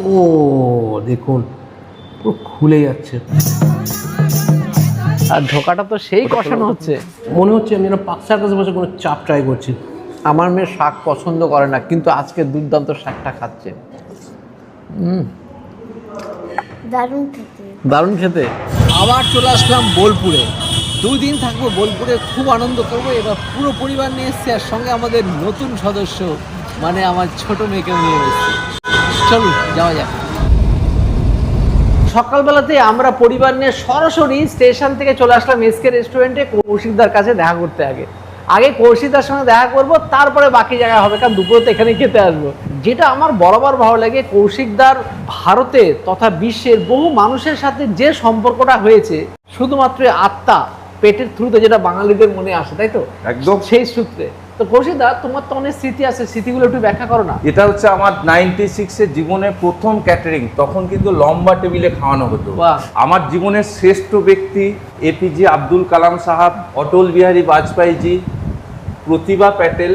ও দেখুন পুরো খুলে যাচ্ছে, আর ঢোকাটা তো সেই কষানো হচ্ছে, মনে হচ্ছে আমি যেন পাক সার্কাসে বসে কোনো চাপ ট্রাই করছি। আমার মেয়ে শাক পছন্দ করে না, কিন্তু আজকে দুর্দান্ত শাকটা খাচ্ছে। দারুণ খেতে। দারুণ খেতে। আবার চলে আসলাম বোলপুরে, 2 দিন থাকবো বোলপুরে, খুব আনন্দ করবো। এবার পুরো পরিবার নিয়ে এসছি, আর সঙ্গে আমাদের নতুন সদস্য, মানে আমার ছোট মেয়েকে নিয়ে এসছি। চলুন যাওয়া যাক। সকালবেলাতে আমরা পরিবার নিয়ে সরাসরি স্টেশন থেকে চলে আসলাম এসকে রেস্টুরেন্টে কৌশিকদার কাছে দেখা করতে। আগে কৌশিকদার সঙ্গে দেখা করব, তারপরে বাকি জায়গায় হবে, কারণ দুপুরে তো এখানে খেতে আসবো। যেটা আমার বরাবর ভালো লাগে, কৌশিকদার ভারতে তথা বিশ্বের বহু মানুষের সাথে যে সম্পর্কটা হয়েছে শুধুমাত্র আত্মা পেটের থ্রুতে, যেটা বাঙালিদের মনে আসে, তাই তো? একদম সেই সূত্রে। তো কৌশিকদা, তোমার তো অনেক স্মৃতি আছে, স্মৃতিগুলো একটু ব্যাখ্যা করো না। এটা হচ্ছে আমার 96-এর জীবনের প্রথম ক্যাটারিং। তখন কিন্তু লম্বা টেবিলে খাওয়ানো হতো। বাহ। আমার জীবনের শ্রেষ্ঠ ব্যক্তি এপিজে আব্দুল কালাম সাহাব, অটল বিহারী বাজপেয়ীজি, প্রতিভা প্যাটেল,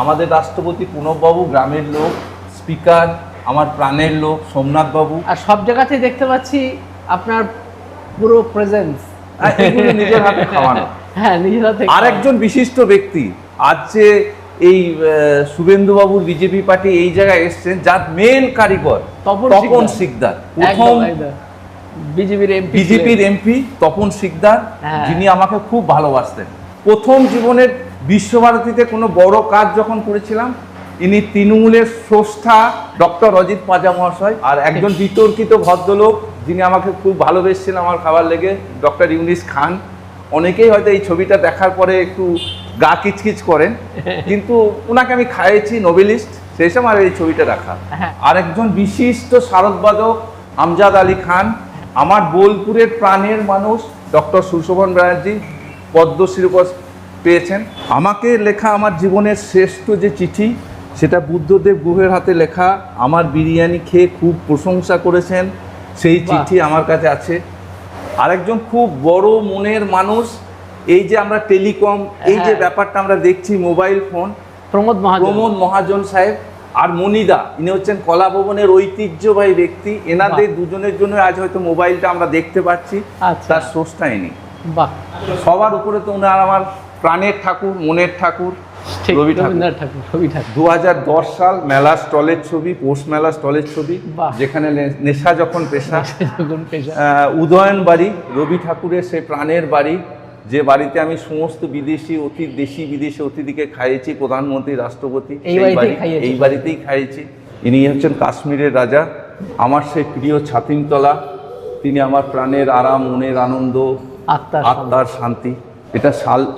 আমাদের রাষ্ট্রপতি প্রণববাবু, গ্রামের লোক, স্পিকার, আমার প্রাণের লোক সোমনাথ বাবু। আর সব জায়গাতেই দেখতে পাচ্ছি আপনার পুরো প্রেজেন্স। এগুলো নিজের হাতে খাওয়ানো। হ্যাঁ, নিজের হাতে। আরেকজন বিশিষ্ট ব্যক্তি আজ যে এই শুভেন্দুবাবুর বিজেপি পার্টি এই জায়গায় এসছেন, যার মেন কারিগর তপন শিকদার, প্রথম বিজেপির এমপি তপন শিকদার, যিনি আমাকে খুব ভালোবাসতেন। প্রথম জীবনের বিশ্বভারতীতে কোনো বড় কাজ যখন করেছিলাম, ইনি তৃণমূলের স্রষ্টা ডক্টর অজিত পাজা মহাশয়। আর একজন বিতর্কিত ভদ্রলোক যিনি আমাকে খুব ভালোবেসেছিলেন আমার খাবার লেগে, ডক্টর ইউনিস খান। অনেকেই হয়তো এই ছবিটা দেখার পরে একটু গা কিচকিচ করেন, কিন্তু ওনাকে আমি খাইয়েছি, নোবেলিস্ট, সেই সময় আর এই ছবিটা রাখা। আরেকজন বিশিষ্ট শারদবাদক আমজাদ আলী খান, আমার বোলপুরের প্রাণের মানুষ ডক্টর সুশোভন ব্যানার্জি, পদ্মশ্রী পেয়েছেন। আমাকে লেখা আমার জীবনের শ্রেষ্ঠ যে চিঠি, সেটা বুদ্ধদেব গুহের হাতে লেখা। আমার বিরিয়ানি খেয়ে খুব প্রশংসা করেছেন, সেই চিঠি আমার কাছে আছে। আরেকজন খুব বড় মনের মানুষ, এই যে আমরা টেলিকম, এই যে ব্যাপারটা আমরা দেখছি, মোবাইল ফোন, প্রমোদ মহাজন সাহেব। আর মনিদা, ইনি হচ্ছেন কলা ভবনের ঐতিহ্যবাহী ব্যক্তি। এনাদের দুজনের জন্য আজ হয়তো মোবাইলটা আমরা দেখতে পাচ্ছি, তার স্রষ্টা ইনি। সবার উপরে তো উনার আমার প্রাণের ঠাকুর, মনের ঠাকুর রবি ঠাকুর। 2010 সাল মেলা স্টলের ছবি, পৌষ মেলা স্টলের ছবি, যেখানে নেশা যখন পেশা, উদয়ন বাড়ি, রবি ঠাকুরের সেই প্রাণের বাড়ি, যে বাড়িতে আমি সমস্ত দেশি বিদেশি অতিথিকে খাইয়েছি, প্রধানমন্ত্রী, রাষ্ট্রপতি, এই বাড়িতেই খাইয়েছি। ইনি হচ্ছেন কাশ্মীরের রাজা, আমার সেই প্রিয় ছাতিমতলা। তিনি আমার প্রাণের আরাম, মনের আনন্দ, আত্মার শান্তি। এটা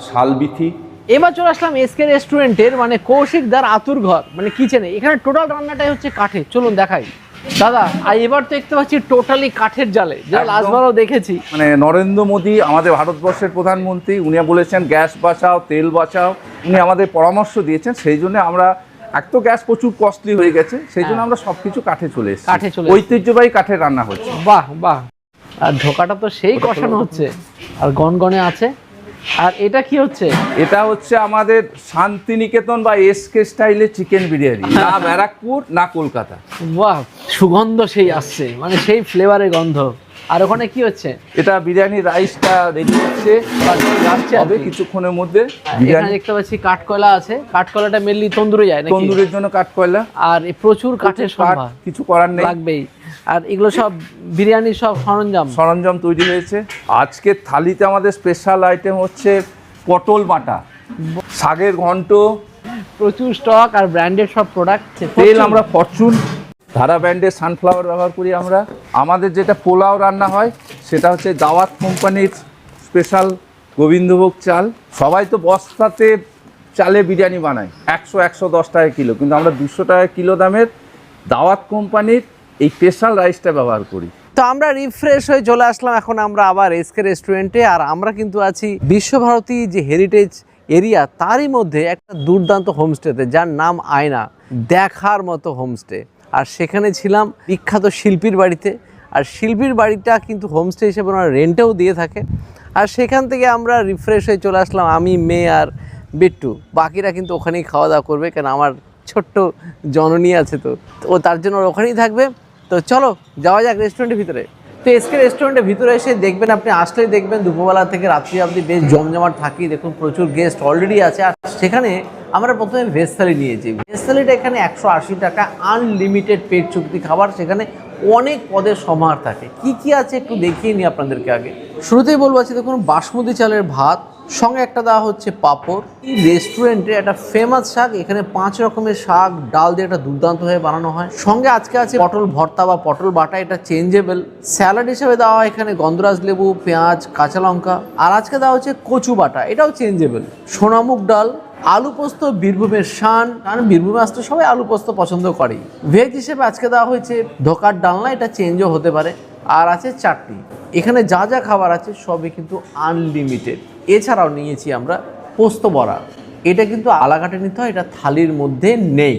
শালবিথি। এবার চলে আসলাম এসকে রেস্টুরেন্টের, মানে কৌশিকদার আতুর ঘর, মানে কিচেনে। এখানে টোটাল রান্নাটাই হচ্ছে কাঠে। চলুন দেখাই দাদা। আর এবার তো দেখতে পাচ্ছি টোটালি কাঠের জালে, যা লাস্টবারও দেখেছি। মানে নরেন্দ্র মোদী, আমাদের ভারতবর্ষের প্রধানমন্ত্রী, উনি বলেছেন গ্যাস বাঁচাও, তেল বাঁচাও। উনি আমাদের পরামর্শ দিয়েছেন, সেই জন্য আমরা, এক তো গ্যাস প্রচুর কস্টলি হয়ে গেছে, সেই জন্য আমরা সবকিছু কাঠে চলে এসেছি। ঐতিহ্যবাহী কাঠের রান্না হচ্ছে। বাহ বাহ। আর ঢোকাটা তো সেই কষানো হচ্ছে, আর গনগনে আছে। আর এটা কি হচ্ছে? এটা হচ্ছে আমাদের শান্তিনিকেতন বা এসকে স্টাইলের চিকেন বিরিয়ানি, না ব্যারাকপুর না কলকাতা। বাহ, সুগন্ধ সেই আসছে, মানে সেই ফ্লেভারের গন্ধ। আর ওখানে কি হচ্ছে? এটা বিরিয়ানি রাইসটা রেডি হচ্ছে, হবে কিছুক্ষণের মধ্যে। এখানে দেখতে পাচ্ছি কাঠকয়লা আছে। কাঠকয়লাটা মেনলি তন্দুরে যায় নাকি? তন্দুরের জন্য কাঠকয়লা। আর প্রচুর কাঠের সম্ভার, কিছু করার নেই, লাগবেই। আর এগুলো সব বিরিয়ানির সব সরঞ্জাম তৈরি হয়েছে। আজকের থালিতে আমাদের স্পেশাল আইটেম হচ্ছে পটল বাটা, শাকের ঘন্ট, প্রচুর স্টক আর ব্র্যান্ডেড সব প্রোডাক্ট। তেল আমরা ফরচুন, ধারা ব্র্যান্ডের সানফ্লাওয়ার ব্যবহার করি আমরা। আমাদের যেটা পোলাও রান্না হয়, সেটা হচ্ছে দাওয়াত কোম্পানির স্পেশাল গোবিন্দভোগ চাল। সবাই তো বস্তাতে চালে বিরিয়ানি বানায়, 100-110 টাকা কিলো, কিন্তু আমরা 200 টাকা কিলো দামের দাওয়াত কোম্পানির এই স্পেশাল রাইসটা ব্যবহার করি। তো আমরা রিফ্রেশ হয়ে চলে আসলাম এখন আমরা আবার এসকে রেস্টুরেন্টে। আর আমরা কিন্তু আছি বিশ্বভারতী যে হেরিটেজ এরিয়া, তারই মধ্যে একটা দুর্দান্ত হোমস্টেতে, যার নাম আয়না। দেখার মতো হোমস্টে। আর সেখানে ছিলাম বিখ্যাত শিল্পীর বাড়িতে। আর শিল্পীর বাড়িটা কিন্তু হোমস্টে হিসেবে ওনারা রেন্টেও দিয়ে থাকে। আর সেখান থেকে আমরা রিফ্রেশ হয়ে চলে আসলাম, আমি, মেয়ে আর বিট্টু। বাকিরা কিন্তু ওখানেই খাওয়া দাওয়া করবে, কারণ আমার ছোট্ট জননী আছে, তো ও তার জন্য ওখানেই থাকবে। তো চলো যাওয়া যাক রেস্টুরেন্টের ভিতরে। তো এসকে রেস্টুরেন্টের ভিতরে এসে দেখবেন, আপনি আসলেই দেখবেন দুপুরবেলা থেকে রাত্রি অবধি বেশ জমজমাট থাকি। দেখুন প্রচুর গেস্ট অলরেডি আছে। আর সেখানে আমরা প্রথমে ভেজ থালি নিয়েছি। ভেজ থালিটা এখানে 180 টাকা, আনলিমিটেড পেট চুক্তি খাবার। সেখানে অনেক পদের সমাহার থাকে। কি কি আছে একটু দেখিয়ে নিই আপনাদেরকে। আগে শুরুতেই বলবো আছে দেখুন বাসমতি চালের ভাত, সঙ্গে একটা দেওয়া হচ্ছে পাঁপড়। এই রেস্টুরেন্টে একটা ফেমাস শাক, এখানে 5 রকমের শাক ডাল দিয়ে একটা দুর্দান্ত হয়ে বানানো হয়। সঙ্গে আজকে আছে পটল ভর্তা বা পটল বাটা, এটা চেঞ্জেবল। স্যালাড হিসেবে দেওয়া হয় এখানে গন্ধরাজ লেবু, পেঁয়াজ, কাঁচা লঙ্কা। আর আজকে দেওয়া হচ্ছে কচু বাটা, এটাও চেঞ্জেবল। সোনামুগ ডাল, আলু পোস্ত বীরভূমের শান, কারণ বীরভূমে আসতে সবাই আলু পোস্ত পছন্দ করেই। ভেজ হিসেবে আজকে দেওয়া হয়েছে ধোকার ডালনা, এটা চেঞ্জও হতে পারে। আর আছে চাটনি। এখানে যা যা খাবার আছে সবই কিন্তু আনলিমিটেড। এছাড়াও নিয়েছি আমরা পোস্ত বড়া, এটা কিন্তু আলাকাটে নিতে হয়, এটা থালির মধ্যে নেই।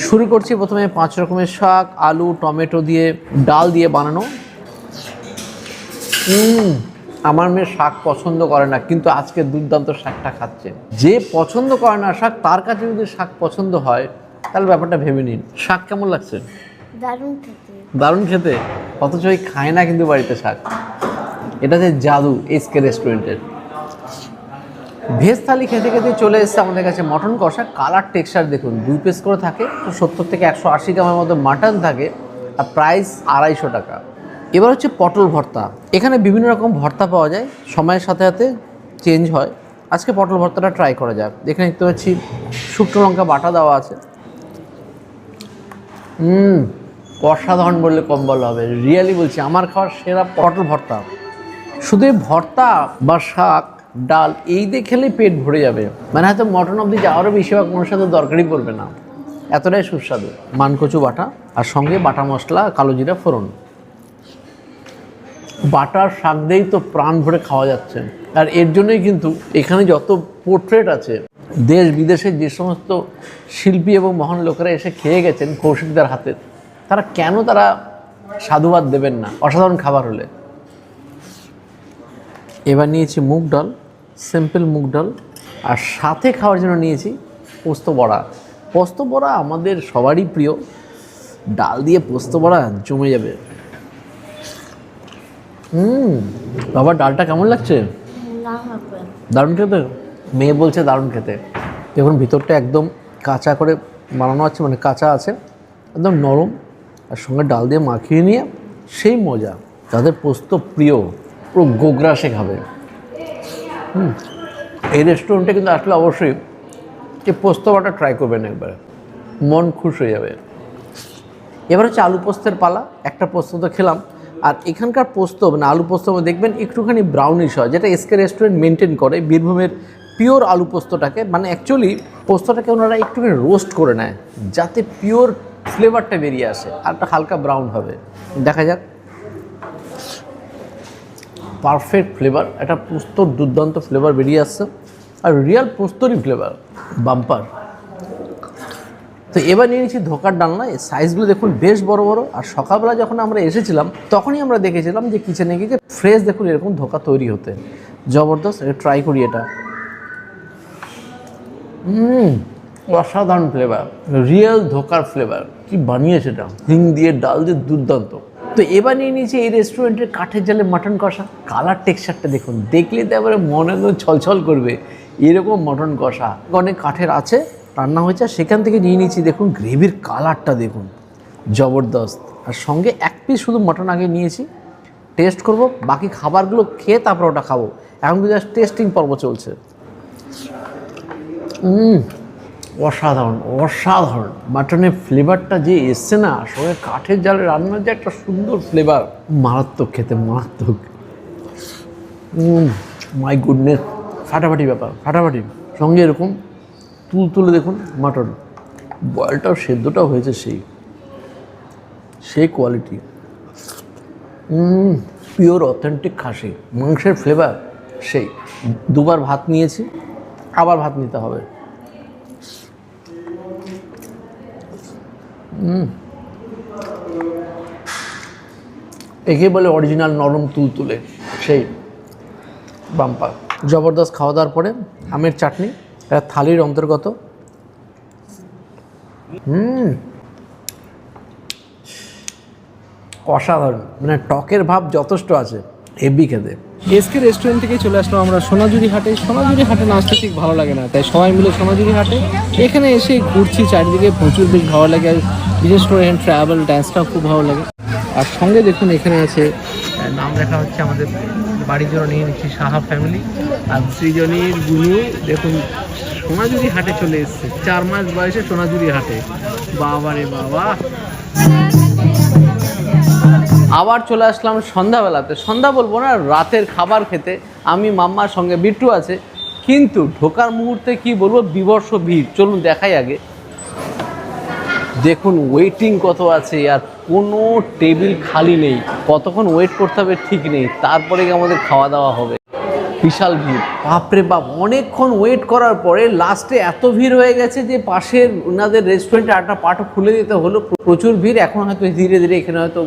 শুরু করছি প্রথমে 5 রকমের শাক, আলু টমেটো দিয়ে ডাল দিয়ে বানানো। আমার মেয়ে শাক পছন্দ করে না, কিন্তু আজকে দুর্দান্ত শাকটা খাচ্ছে। যে পছন্দ করে না শাক, তার কাছে যদি শাক পছন্দ হয় তাহলে ব্যাপারটা ভেবে নিন। শাক কেমন লাগছে? দারুণ খেতে। দারুণ খেতে, অথচ ওই খায় না কিন্তু বাড়িতে শাক। এটা যে জাদু এসকে রেস্টুরেন্টের। ভেজ থালি খেতে খেতে চলে এসেছে আমাদের কাছে মটন কষা। কালার টেক্সচার দেখুন, 2 পিস করে থাকে, 70 থেকে 180 গ্রামের মতো মাটন থাকে, আর প্রাইস 250 টাকা। এবার হচ্ছে পটল ভর্তা। এখানে বিভিন্ন রকম ভর্তা পাওয়া যায়, সময়ের সাথে সাথে চেঞ্জ হয়। আজকে পটল ভর্তাটা ট্রাই করা যাক। এখানে দেখতে পাচ্ছি শুকনো লঙ্কা বাটা দেওয়া আছে। অসাধারণ বললে কম বলা হবে, রিয়েলি বলছি আমার খাওয়ার সেরা পটল ভর্তা। শুধু ভর্তা বা শাক ডাল এই দিয়ে খেলেই পেট ভরে যাবে, মানে হয়তো মটন অবধি যাওয়ারও বেশিরভাগ মানুষের সাথে দরকারই পড়বে না, এতটাই সুস্বাদু। মানকচু বাটা আর সঙ্গে বাটা মশলা, কালো জিরা ফোড়ন। বাটার শাক দিয়েই তো প্রাণ ভরে খাওয়া যাচ্ছে। আর এর জন্যই কিন্তু এখানে যত পোর্ট্রেট আছে, দেশ বিদেশের যে সমস্ত শিল্পী এবং মহান লোকেরা এসে খেয়ে গেছেন কৌশিকদার হাতে, তারা সাধুবাদ দেবেন না অসাধারণ খাবার হলে। এবার নিয়েছি মুগ ডাল, সিম্পল মুগ ডাল, আর সাথে খাওয়ার জন্য নিয়েছি পোস্ত বড়া। পোস্ত বড়া আমাদের সবারই প্রিয়, ডাল দিয়ে পোস্ত বড়া জমে যাবে। বাবা ডালটা কেমন লাগছে? দারুণ খেতে। মেয়ে বলছে দারুণ খেতে। দেখুন ভিতরটা একদম কাঁচা করে বানানো আছে, মানে কাঁচা আছে, একদম নরম, আর সঙ্গে ডাল দিয়ে মাখিয়ে নিয়ে সেই মজা। যাদের পোস্ত প্রিয় পুরো গোগ্রাসে খাবে। এই রেস্টুরেন্টে কিন্তু আসলে অবশ্যই যে পোস্ত বাটা ট্রাই করবেন একবার, মন খুশ হয়ে যাবে। এবার হচ্ছে আলু পোস্তের পালা। একটা পোস্ত তো খেলাম, আর এখানকার পোস্ত মানে আলু পোস্ত দেখবেন একটুখানি ব্রাউনিশ হয়, যেটা এসকে রেস্টুরেন্ট মেনটেন করে। বীরভূমের পিওর আলু পোস্তটাকে, মানে অ্যাকচুয়ালি পোস্তটাকে ওনারা একটুখানি রোস্ট করে নেয় যাতে পিওর ফ্লেভারটা বেরিয়ে আসে, আর একটা হালকা ব্রাউন হবে। দেখা যাক। পারফেক্ট ফ্লেভার, একটা পোস্তর দুর্দান্ত ফ্লেভার বেরিয়ে আসছে, আর রিয়াল পোস্তরই ফ্লেভার, বাম্পার। তো এবার নিয়ে নিচ্ছি ধোকার ডালনা। এই সাইজগুলো দেখুন বেশ বড় বড়। আর সকালবেলা যখন আমরা এসেছিলাম তখনই আমরা দেখেছিলাম যে কিচেনে গিয়ে যে ফ্রেশ দেখুন এরকম ধোকা তৈরি হতে, জবরদস্ত। এটা ট্রাই করি। এটা অসাধারণ ফ্লেভার, রিয়েল ধোকার ফ্লেভার। কি বানিয়েছে এটা, হিং দিয়ে ডাল দিয়ে দুর্দান্ত। তো এবার নিয়ে নিয়েছি এই রেস্টুরেন্টের কাঠের জালে মাটন কষা। কালার টেক্সচারটা দেখুন, দেখলে তো এবারে মনে ছলছল করবে এরকম মটন কষা। অনেক কাঠের আছে, রান্না হয়েছে, সেখান থেকে নিয়ে নিয়েছি। দেখুন গ্রেভির কালারটা দেখুন, জবরদস্ত। আর সঙ্গে 1 পিস শুধু মটন আগে নিয়েছি, টেস্ট করব, বাকি খাবারগুলো খেয়ে তারপর ওটা খাবো। এখন কিন্তু জাস্ট টেস্টিং পর্ব চলছে। অসাধারণ অসাধারণ মাটনের ফ্লেভারটা যে এসছে না, সঙ্গে কাঠের জালে রান্নার যে একটা সুন্দর ফ্লেভার, মারাত্মক খেতে, মারাত্মক। মাই গুডনেস, ফাটাফাটি ব্যাপার, ফাটাফাটি। সঙ্গে এরকম তুলে দেখুন মাটন, বয়েলটাও সেদ্ধটাও হয়েছে সেই কোয়ালিটি। পিওর অথেন্টিক খাসি মাংসের ফ্লেভার সেই। 2 বার ভাত নিয়েছি, আবার ভাত নিতে হবে। একে বলে অরিজিনাল নরম তুলে, সেই বাম্পার, জবরদস্ত। খাওয়া দাওয়ার পরে আমের চাটনি, এটা থালির অন্তর্গত। অসাধারণ, মানে টকের ভাব যথেষ্ট আছে, হেভি খেতে। এসকে রেস্টুরেন্ট থেকে চলে আসলাম আমরা সোনাঝুরি হাটে। সোনাঝুরি হাটে না আসতে ঠিক ভালো লাগে না, তাই সবাই মিলে সোনাঝুরি হাটে এখানে এসে ঘুরছি, চারিদিকে প্রচুর বেশ ভালো লাগে। আর বিশেষ করে এখানে ট্রাভেল ড্যান্সটাও খুব ভালো লাগে। আর সঙ্গে দেখুন এখানে আছে নাম লেখা হচ্ছে, আমাদের বাড়ির জন্য নিয়ে নিচ্ছি সাহা ফ্যামিলি। আর সৃজনীর গুরু দেখুন সোনাঝুরি হাটে চলে এসছে, 4 মাস বয়সে সোনাঝুরি হাটে। বাবা রে বাবা। আবার চলে আসলাম সন্ধ্যাবেলাতে, সন্ধ্যা বলবো না, রাতের খাবার খেতে। আমি মাম্মার সঙ্গে বিট্টু আছে, কিন্তু ঢোকার মুহূর্তে কি বলবো, বিভৎস ভিড়। চলুন দেখাই আগে। দেখুন ওয়েটিং কত আছে, আর কোনো টেবিল খালি নেই, কতক্ষণ ওয়েট করতে হবে ঠিক নেই, তারপরে আমাদের খাওয়া দাওয়া হবে। বিশাল ভিড়, বাপরে বাপ। অনেকক্ষণ ওয়েট করার পরে লাস্টে এত ভিড় হয়ে গেছে যে পাশের ওনাদের রেস্টুরেন্টে একটা পাটও খুলে দিতে হলো। প্রচুর ভিড়, এখন হয়তো ধীরে ধীরে এখানে হয়তো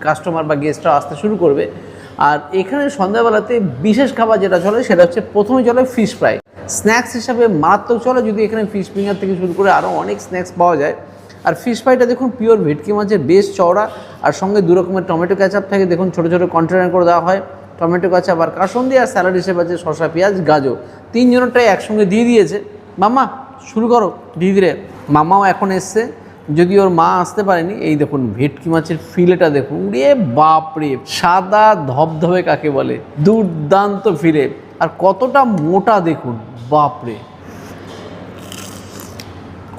কাস্টমার বা গেস্টরা আসতে শুরু করবে। আর এখানে সন্ধ্যাবেলাতে বিশেষ খাবার যেটা চলে সেটা হচ্ছে, প্রথমে চলে ফিশ ফ্রাই, স্ন্যাক্স হিসাবে মারাত্মক চলে, যদি এখানে ফিশ ফিঙ্গার থেকে শুরু করে আরও অনেক স্ন্যাক্স পাওয়া যায়। আর ফিশ ফ্রাইটা দেখুন পিওর ভেটকি মাছের, বেশ চওড়া, আর সঙ্গে 2 রকমের টমেটো ক্যাচাপ থাকে, দেখুন ছোটো ছোটো কন্টেনার করে দেওয়া হয় টমেটো ক্যাচাপ আর কাসুন্দি। আর স্যালাড হিসেবে আছে শসা, পেঁয়াজ, গাজর, 3 জনেরটাই একসঙ্গে দিয়ে দিয়েছে। মাম্মা শুরু করো ধীরে ধীরে। মাম্মাও এখন এসছে, যদি ওর মা আসতে পারেনি। এই দেখুন ভেটকি মাছের ফিলেটা দেখুন, রে বাপরে, সাদা ধবধবে কাকে বলে, দুর্দান্ত ফিলে, আর কতটা মোটা দেখুন, বাপরে।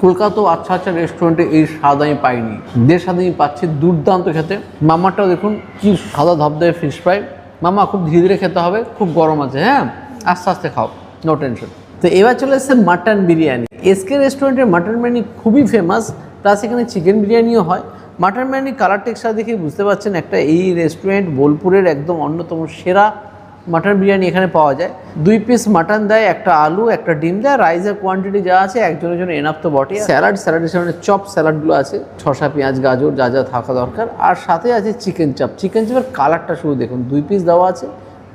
কলকাতাও আচ্ছা আচ্ছা রেস্টুরেন্টে এই স্বাদ আমি পাইনি, যে স্বাদ আমি পাচ্ছি, দুর্দান্ত খেতে। মামাটাও দেখুন কি সাদা ধবধবে ফিশ ফ্রাই। মামা খুব ধীরে ধীরে খেতে হবে, খুব গরম আছে, হ্যাঁ আস্তে আস্তে খাও, নো টেনশন। তো এবার চলে এসছে মাটন বিরিয়ানি। এসকে রেস্টুরেন্টের মাটন বিরিয়ানি খুবই ফেমাস, প্লাস এখানে চিকেন বিরিয়ানিও হয়। মাটন বিরিয়ানি কালার টেক্সচার দেখে বুঝতে পারছেন একটা, এই রেস্টুরেন্ট বোলপুরের একদম অন্যতম সেরা মাটন বিরিয়ানি এখানে পাওয়া যায়। 2 পিস মাটন দেয়, একটা আলু, একটা ডিম দেয়, রাইসের কোয়ান্টিটি যা আছে একজনের জন্য এনাফ তো বটে। স্যালাডের সামনে চপ স্যালাডগুলো আছে, শসা, পেঁয়াজ, গাজর যা যা থাকা দরকার। আর সাথে আছে চিকেন চাপ। চিকেন চাপের কালারটা শুধু দেখুন, 2 পিস দেওয়া আছে,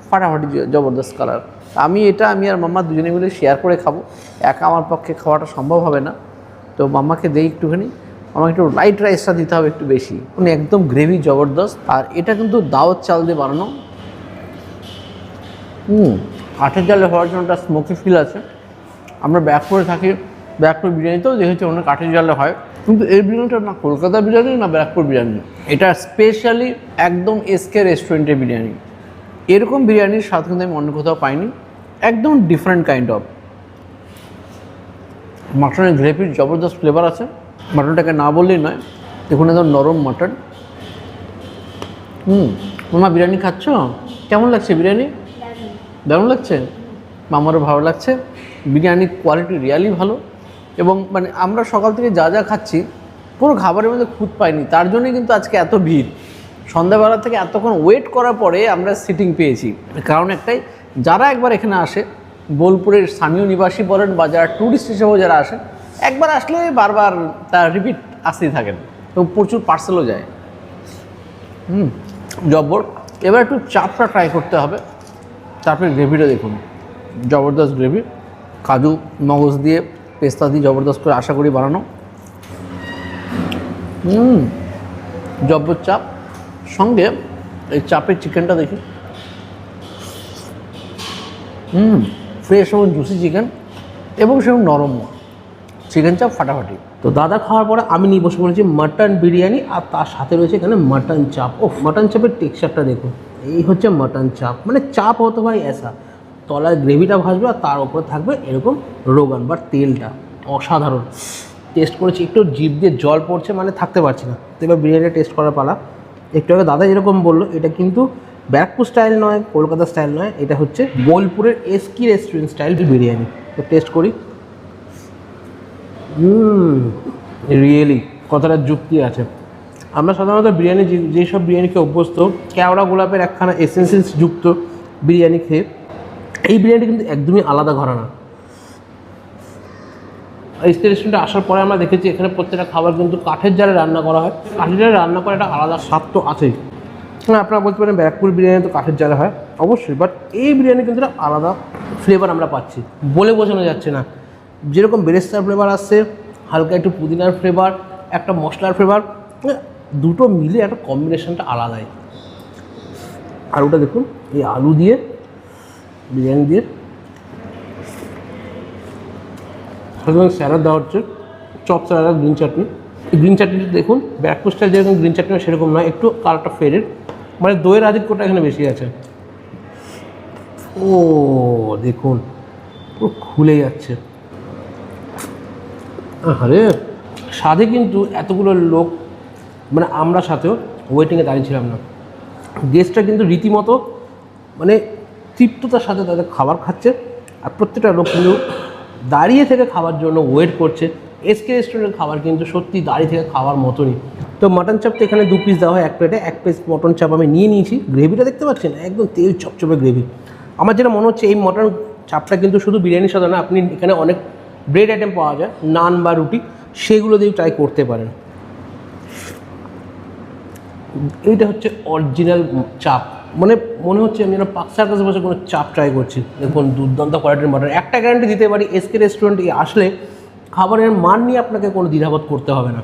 ফাটাফাটি জবরদস্ত কালার। আমি আর মাম্মা দুজনে মিলে শেয়ার করে খাবো, একা আমার পক্ষে খাওয়াটা সম্ভব হবে না। তো মাম্মাকে দেই একটুখানি, আমাকে একটু লাইট রাইসটা দিতে হবে একটু বেশি, মানে একদম গ্রেভি জবরদস্ত। আর এটা কিন্তু দাওয়াত চাল দিয়ে বানানো, কাঠের জালে হওয়ার জন্য একটা স্মোকি ফিল আছে। আমরা ব্যারাকপুরে থাকি, ব্যারাকপুর বিরিয়ানিতেও দেখেছি অনেক কাঠের জালে হয়, কিন্তু এই বিরিয়ানিটা না কলকাতা বিরিয়ানি না ব্যারাকপুর বিরিয়ানি, এটা স্পেশালি একদম এসকে রেস্টুরেন্টের বিরিয়ানি। এরকম বিরিয়ানির স্বাদ কিন্তু আমি অন্য কোথাও পাইনি, একদম ডিফারেন্ট কাইন্ড অফ। মাটনের গ্রেভির জবরদস্ত ফ্লেভার আছে, মাটনটাকে না বললেই নয়। দেখুন একদম নরম মাটন। মামা বিরিয়ানি খাচ্ছ, কেমন লাগছে বিরিয়ানি? দারুণ লাগছে, মামারও ভালো লাগছে। বিরিয়ানির কোয়ালিটি রিয়ালি ভালো, এবং মানে আমরা সকাল থেকে যা যা খাচ্ছি পুরো খাবারের মধ্যে খুঁত পাইনি, তার জন্যই কিন্তু আজকে এত ভিড়। সন্ধ্যাবেলা থেকে এতক্ষণ ওয়েট করার পরে আমরা সিটিং পেয়েছি। কারণ একটাই, যারা একবার এখানে আসে, বোলপুরের স্থানীয় নিবাসী বলেন বা যারা ট্যুরিস্ট হিসেবেও যারা আসেন, একবার আসলে বারবার তার রিপিট আসতেই থাকেন, এবং প্রচুর পার্সেলও যায়। জব্বর। এবার একটু চাপটা ট্রাই করতে হবে। চাপের গ্রেভিটা দেখুন, জবরদস্ত গ্রেভি, কাজু মগজ দিয়ে, পেস্তা দিয়ে জবরদস্ত করে আশা করি বানানো। জব্বর চাপ, সঙ্গে এই চাপের চিকেনটা দেখি, ফ্রেশ এবং জুসি চিকেন, এবং সেরকম নরম চিকেন চাপ, ফাটাফাটি। তো দাদা খাওয়ার পরে আমি নিয়ে বসে পড়েছি মাটন বিরিয়ানি, আর তার সাথে রয়েছে এখানে মাটন চাপ। ও মাটন চাপের টেক্সচারটা দেখুন, এই হচ্ছে মাটন চাপ। মানে চাপ হতে হয় এসা, তলায় গ্রেভিটা ভাসবে আর তার উপরে থাকবে এরকম রোগান বা তেলটা, অসাধারণ। টেস্ট করেছি, একটু জিভ দিয়ে জল পড়ছে, মানে থাকতে পারছি না। তো এবার বিরিয়ানিটা টেস্ট করার পালা। একটু আগে দাদা যেরকম বললো, এটা কিন্তু ব্যারাকপুর স্টাইল নয়, কলকাতা স্টাইল নয়, এটা হচ্ছে বোলপুরের এসকি রেস্টুরেন্ট স্টাইল বিরিয়ানি। তো টেস্ট করি। রিয়েলি কথাটা যুক্তি আছে। আমরা সাধারণত বিরিয়ানি যেসব বিরিয়ানিকে অভ্যস্ত, কেওড়া গোলাপের একখানা এসেন্সেন্স যুক্ত বিরিয়ানি খেয়ে, এই বিরিয়ানিটা কিন্তু একদমই আলাদা ঘরানা। এসকে রেস্টুরেন্টে আসার পরে আমরা দেখেছি এখানে প্রত্যেকটা খাবার কিন্তু কাঠের জালে রান্না করা হয়। কাঠের জালে রান্না করা একটা আলাদা স্বাদ তো আছেই। আপনারা বলতে পারেন ব্যারাকপুর বিরিয়ানি তো কাঠের জালে হয়, অবশ্যই, বাট এই বিরিয়ানি কিন্তু একটা আলাদা ফ্লেভার আমরা পাচ্ছি, বলে বোঝানো যাচ্ছে না। যেরকম বেরেস্তার ফ্লেভার আসছে, হালকা একটু পুদিনার ফ্লেভার, একটা মশলার ফ্লেভার, দুটো মিলে একটা কম্বিনেশনটা আলাদাই। আর ওটা দেখুন এই আলু দিয়ে বিরিয়ানি দিয়ে স্যালাড দেওয়া হচ্ছে, চপ স্যালাড, গ্রিন চাটনি। এই গ্রিন চাটনিটা দেখুন ব্যারাকপুর স্টাইল যেরকম গ্রিন চাটনি সেরকম নয়, একটু কালারটা ফেডেড, মানে দইয়ের আধিক্যটা এখানে বেশি আছে। ও দেখুন পুরো খুলে যাচ্ছে। আরে স্বাদে কিন্তু এতগুলো লোক, মানে আমরা সাথেও ওয়েটিংয়ে দাঁড়িয়েছিলাম না, গেস্টরা কিন্তু রীতিমতো মানে তৃপ্ততার সাথে তাদের খাবার খাচ্ছে, আর প্রত্যেকটা লোক কিন্তু দাঁড়িয়ে থেকে খাবার জন্য ওয়েট করছে। এসকে রেস্টুরেন্টের খাবার কিন্তু সত্যি দাঁড়িয়ে থেকে খাওয়ার মতনই। তো মাটন চাপ তো এখানে 2 পিস দেওয়া হয় এক প্লেটে। 1 পিস মটন চাপ আমি নিয়ে নিয়েছি। গ্রেভিটা দেখতে পাচ্ছেন একদম তেল চপচপে গ্রেভি। আমার যেটা মনে হচ্ছে এই মটন চাপটা কিন্তু শুধু বিরিয়ানির সাথে না, আপনি এখানে অনেক ব্রেড আইটেম পাওয়া যায়, নান বা রুটি, সেগুলো দিয়েও ট্রাই করতে পারেন। এইটা হচ্ছে অরিজিনাল চাপ, মানে মনে হচ্ছে আমি যেন পার্ক সার্কাসে বসে কোনো চাপ ট্রাই করছি। দেখুন দুর্দান্ত কোয়ালিটির মটন। একটা গ্যারান্টি দিতে পারি, এসকে রেস্টুরেন্টে আসলে খাবারের মান নিয়ে আপনাকে কোনো দ্বিধাবোধ করতে হবে না।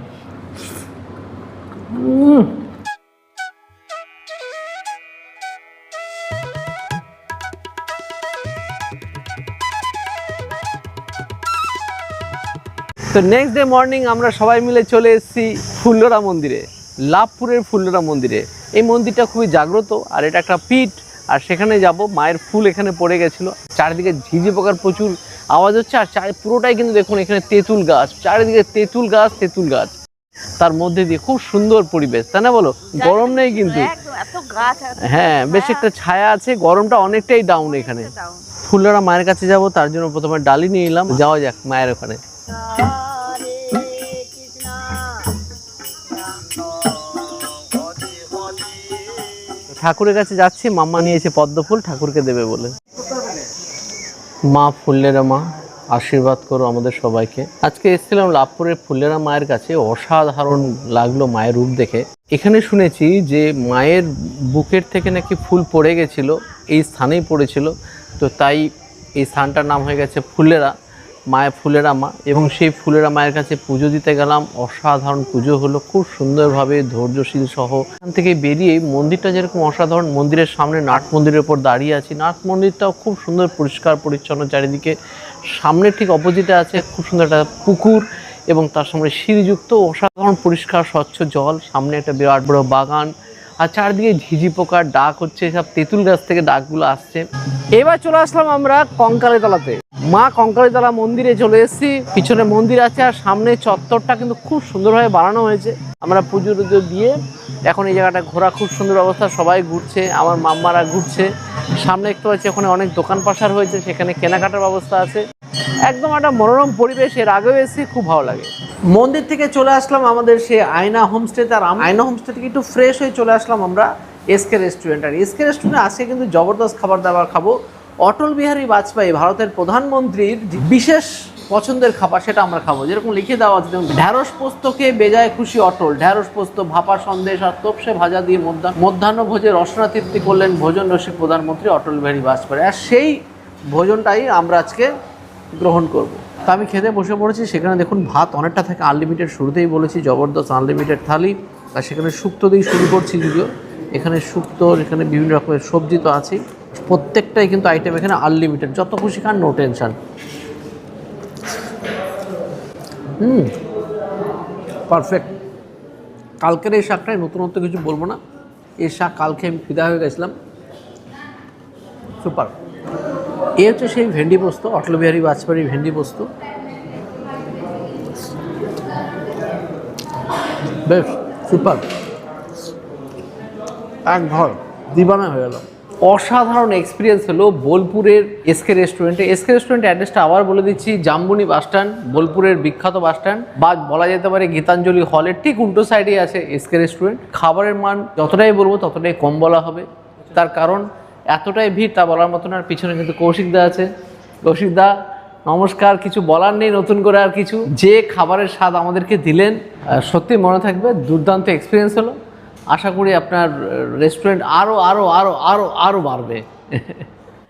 তো নেক্সট ডে মর্নিং আমরা সবাই মিলে চলে এসেছি ফুল্লরা মন্দিরে, লাভপুরের ফুল্লরা মন্দিরে। এই মন্দিরটা খুবই জাগ্রত, আর এটা একটা পীঠ, আর সেখানে যাব। মায়ের ফুল এখানে পড়ে গেছিলো, চারিদিকে ঝিঝি পোকার প্রচুর আওয়াজ হচ্ছে, আর পুরোটাই কিন্তু দেখুন এখানে তেঁতুল গাছ, চারিদিকে তেঁতুল গাছ তেঁতুল গাছ, তার মধ্যে দিয়ে খুব সুন্দর পরিবেশ, তাই না বলো? গরম নেই কিন্তু, হ্যাঁ বেশ একটা ছায়া আছে, গরমটা অনেকটাই ডাউন এখানে। ফুল্লরা মায়ের কাছে যাব, তার জন্য প্রথমে ডালি নিয়ে এলাম, যাওয়া যাক মায়ের ওখানে। ঠাকুরের কাছে যাচ্ছি, মাম্মা নিয়েছে পদ্ম ফুল ঠাকুরকে দেবে বলে। মা ফুল্লেরা মা, আশীর্বাদ করো আমাদের সবাইকে। আজকে এসেছিলাম লাভপুরের ফুল্লেরা মায়ের কাছে, অসাধারণ লাগলো মায়ের রূপ দেখে। এখানে শুনেছি যে মায়ের বুকের থেকে নাকি ফুল পড়ে গেছিল, এই স্থানেই পড়েছিল, তো তাই এই স্থানটার নাম হয়ে গেছে ফুল্লেরা, মায়ের ফুলেরা মা। এবং সেই ফুলেরা মায়ের কাছে পুজো দিতে গেলাম, অসাধারণ পুজো হলো, খুব সুন্দরভাবে ধৈর্যশীল সহ। এখান থেকে বেরিয়ে মন্দিরটা যেরকম অসাধারণ, মন্দিরের সামনে নাট মন্দিরের উপর দাঁড়িয়ে আছি, নাট মন্দিরটাও খুব সুন্দর পরিষ্কার পরিচ্ছন্ন চারিদিকে। সামনে ঠিক অপোজিটে আছে খুব সুন্দর একটা পুকুর, এবং তার সামনে সিঁড়িযুক্ত, অসাধারণ পরিষ্কার স্বচ্ছ জল, সামনে একটা বিরাট বড় বাগান, আর চারদিকে ঝিঝি পোকার ডাক হচ্ছে, সব তেঁতুল গাছ থেকে ডাকগুলো আসছে। এবার চলে আসলাম আমরা কঙ্কালীতলাতে, মা কঙ্কালীতলা মন্দিরে চলে এসেছি। পিছনে মন্দির আছে, আর সামনে চত্বরটা কিন্তু খুব সুন্দরভাবে বানানো হয়েছে। আমরা পুজো টুজো দিয়ে এখন এই জায়গাটা ঘোরা খুব সুন্দর অবস্থা, সবাই ঘুরছে, আমার মাম্মারা ঘুরছে। সামনে একটু আছে, ওখানে অনেক দোকান পাশার হয়েছে, সেখানে কেনাকাটার ব্যবস্থা আছে, একদম একটা মনোরম পরিবেশ। এর আগেও এসেছি, খুব ভালো লাগে। মন্দির থেকে চলে আসলাম আমাদের সেই আয়না হোমস্টেতে, আর আয়না হোমস্টে থেকে একটু ফ্রেশ হয়ে চলে আসলাম আমরা এসকে রেস্টুরেন্ট। আর এসকে রেস্টুরেন্টে আজকে কিন্তু জবরদস্ত খাবার দাবার খাবো। অটল বিহারী বাজপেয়ী ভারতের প্রধানমন্ত্রীর বিশেষ পছন্দের খাবার, সেটা আমরা খাবো। যেরকম লিখে দেওয়া আছে, ঢ্যাঁড়স পোস্তকে বেজায় খুশি অটল, ঢ্যাঁড়স পোস্ত, ভাপা সন্দেশ আর তোপসে ভাজা দিয়ে মধ্যাহ্ন ভোজে রসনা তৃপ্তি করলেন ভোজন রসিক প্রধানমন্ত্রী অটল বিহারী বাজপেয়ী। আর সেই ভোজনটাই আমরা আজকে গ্রহণ করব। তা আমি খেতে বসে পড়েছি। সেখানে দেখুন ভাত অনেকটা থাকে, আনলিমিটেড, শুরুতেই বলেছি জবরদস্ত আনলিমিটেড থালি। আর সেখানে শুক্তো দিয়ে শুরু করছি, যদিও এখানে শুক্তো, এখানে বিভিন্ন রকমের সবজি তো আছেই, প্রত্যেকটাই কিন্তু আইটেম এখানে আনলিমিটেড, যত খুশি খান, নো টেনশন। পারফেক্ট। কালকের এই শাকটায় নতুনত্ব কিছু বলবো না, এই শাক কালকে আমি ফিদা হয়ে গেছিলাম, সুপার। এই হচ্ছে সেই ভেন্ডি পোস্ত, অটল বিহারী বাজপেয়ীর ভেন্ডি পোস্ত, বেশ সুপার, এক ঘর দিবানা হয়ে গেল। অসাধারণ এক্সপিরিয়েন্স হলো বোলপুরের এসকে রেস্টুরেন্টে। এসকে রেস্টুরেন্টের অ্যাড্রেসটা আবার বলে দিচ্ছি, জামবনি বাস স্ট্যান্ড, বোলপুরের বিখ্যাত বাস স্ট্যান্ড, বা বলা যেতে পারে গীতাঞ্জলি হলের ঠিক উল্টো সাইডেই আছে এসকে রেস্টুরেন্ট। খাবারের মান যতটাই বলবো ততটাই কম বলা হবে, তার কারণ এতটাই ভিড়, তা বলার মতন। আর পিছনে কিন্তু কৌশিকদা আছে। কৌশিকদা নমস্কার, কিছু বলার নেই নতুন করে আর কিছু। যে খাবারের স্বাদ আমাদেরকে দিলেন সত্যি মনে থাকবে, দুর্দান্ত এক্সপিরিয়েন্স হলো। আশা করি আপনার রেস্টুরেন্ট আরও আরও আরও আরও আরও বাড়বে।